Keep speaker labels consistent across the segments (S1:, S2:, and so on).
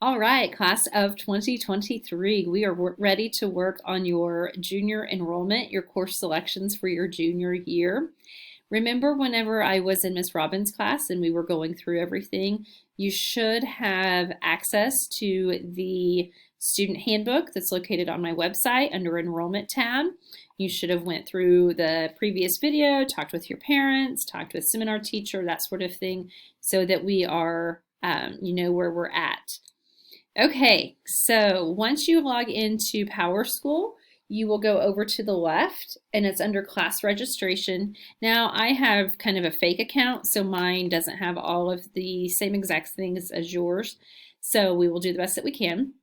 S1: All right, class of 2023, we are ready to work on your junior enrollment, your course selections for your junior year. Remember whenever I was in Miss Robbins' class and we were going through everything, you should have access to the student handbook that's located on my website under Enrollment tab. You should have went through the previous video, talked with your parents, talked with seminar teacher, that sort of thing, so that we are, you know where we're at. Okay, so once you log into PowerSchool, you will go over to the left and it's under class registration. Now I have kind of a fake account, so mine doesn't have all of the same exact things as yours. So we will do the best that we can.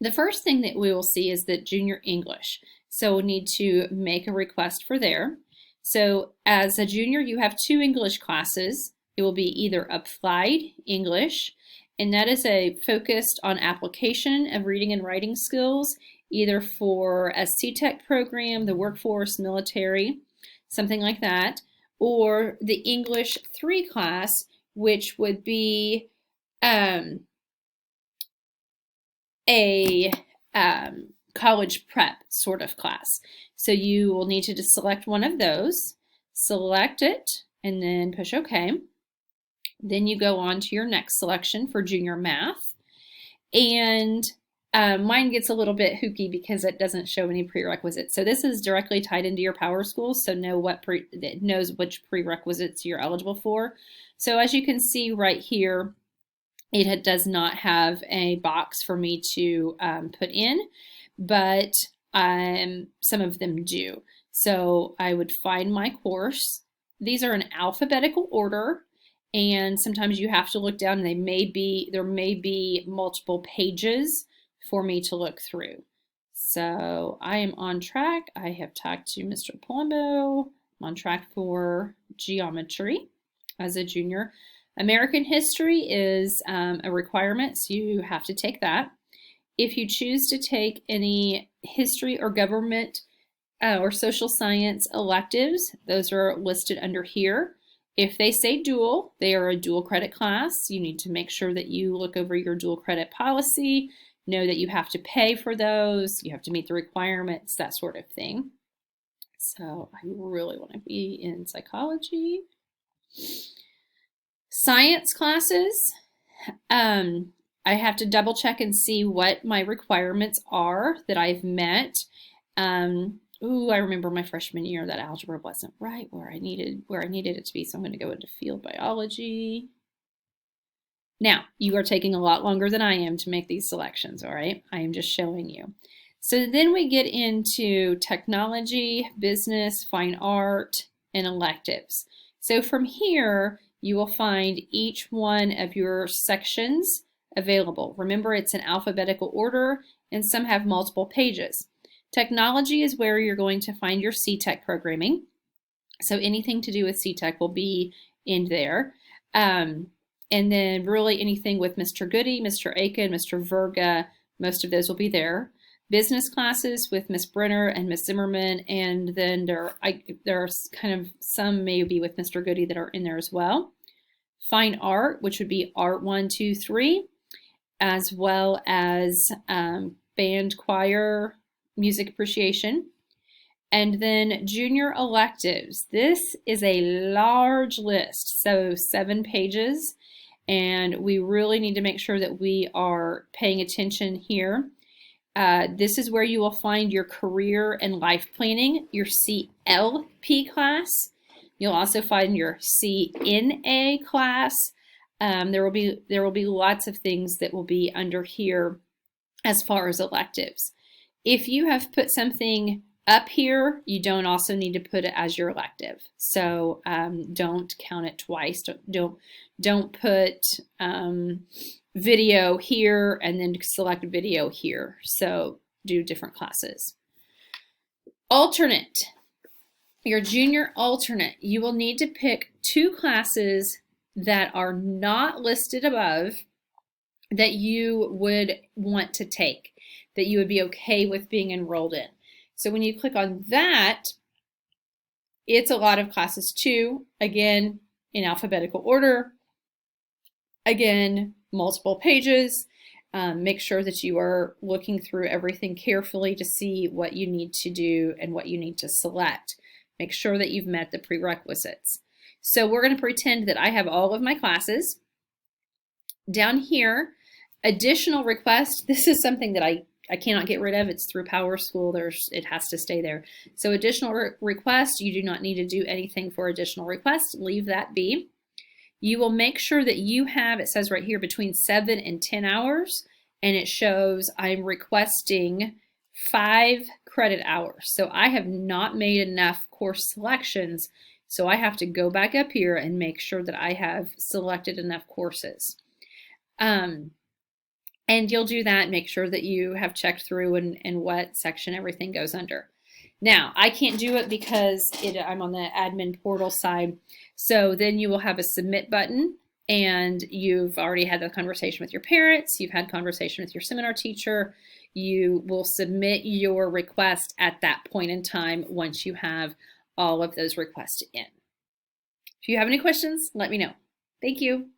S1: The first thing that we will see is the junior English. So we'll need to make a request for there. So as a junior, you have two English classes. It will be either Applied English, and that is a focused on application of reading and writing skills, either for a C-Tech program, the workforce, military, something like that, or the English 3 class, which would be a college prep sort of class. So you will need to just select one of those, select it, and then push OK. Then you go on to your next selection for junior math. And mine gets a little bit hooky because it doesn't show any prerequisites. So this is directly tied into your PowerSchool, so it knows which prerequisites you're eligible for. So as you can see right here, it does not have a box for me to put in, but some of them do. So I would find my course. These are in alphabetical order, and sometimes you have to look down and there may be multiple pages for me to look through. So I am on track. I have talked to Mr. Palumbo. I'm on track for geometry as a junior. American history is a requirement, so you have to take that. If you choose to take any history or government or social science electives, those are listed under here. If they say dual, they are a dual credit class. You need to make sure that you look over your dual credit policy, know that you have to pay for those, you have to meet the requirements, that sort of thing. So I really want to be in psychology. Science classes, I have to double check and see what my requirements are that I've met. I remember my freshman year that algebra wasn't right where I needed it to be, so I'm going to go into field biology. Now, you are taking a lot longer than I am to make these selections, all right? I am just showing you. So then we get into technology, business, fine art, and electives. So from here, you will find each one of your sections available. Remember, it's in alphabetical order, and some have multiple pages. Technology is where you're going to find your C-Tech programming. So anything to do with C-Tech will be in there. And then really anything with Mr. Goody, Mr. Aiken, Mr. Verga, most of those will be there. Business classes with Miss Brenner and Miss Zimmerman, and then there are kind of some maybe with Mr. Goody that are in there as well. Fine art, which would be Art 1, 2, 3, as well as band, choir, music appreciation. And then junior electives. This is a large list, so 7 pages, and we really need to make sure that we are paying attention here. This is where you will find your career and life planning, your CLP class. You'll also find your CNA class. There will be lots of things that will be under here as far as electives. If you have put something up here, you don't also need to put it as your elective. So don't count it twice. Don't put video here and then select video here. So do different classes. Alternate. Your junior alternate. You will need to pick 2 classes that are not listed above that you would want to take, that you would be okay with being enrolled in. So when you click on that, it's a lot of classes too. Again, in alphabetical order. Again, multiple pages. Make sure that you are looking through everything carefully to see what you need to do and what you need to select. Make sure that you've met the prerequisites. So we're going to pretend that I have all of my classes. Down here, additional request. This is something that I cannot get rid of. It's through PowerSchool. It has to stay there. So additional request, you do not need to do anything for additional request. Leave that be. You will make sure that you have, it says right here, between 7 and 10 hours, and it shows I'm requesting 5 credit hours. So I have not made enough course selections, so I have to go back up here and make sure that I have selected enough courses. And you'll do that, make sure that you have checked through and what section everything goes under. Now, I can't do it because I'm on the admin portal side. So then you will have a submit button, and you've already had the conversation with your parents. You've had conversation with your seminar teacher. You will submit your request at that point in time once you have all of those requests in. If you have any questions, let me know. Thank you.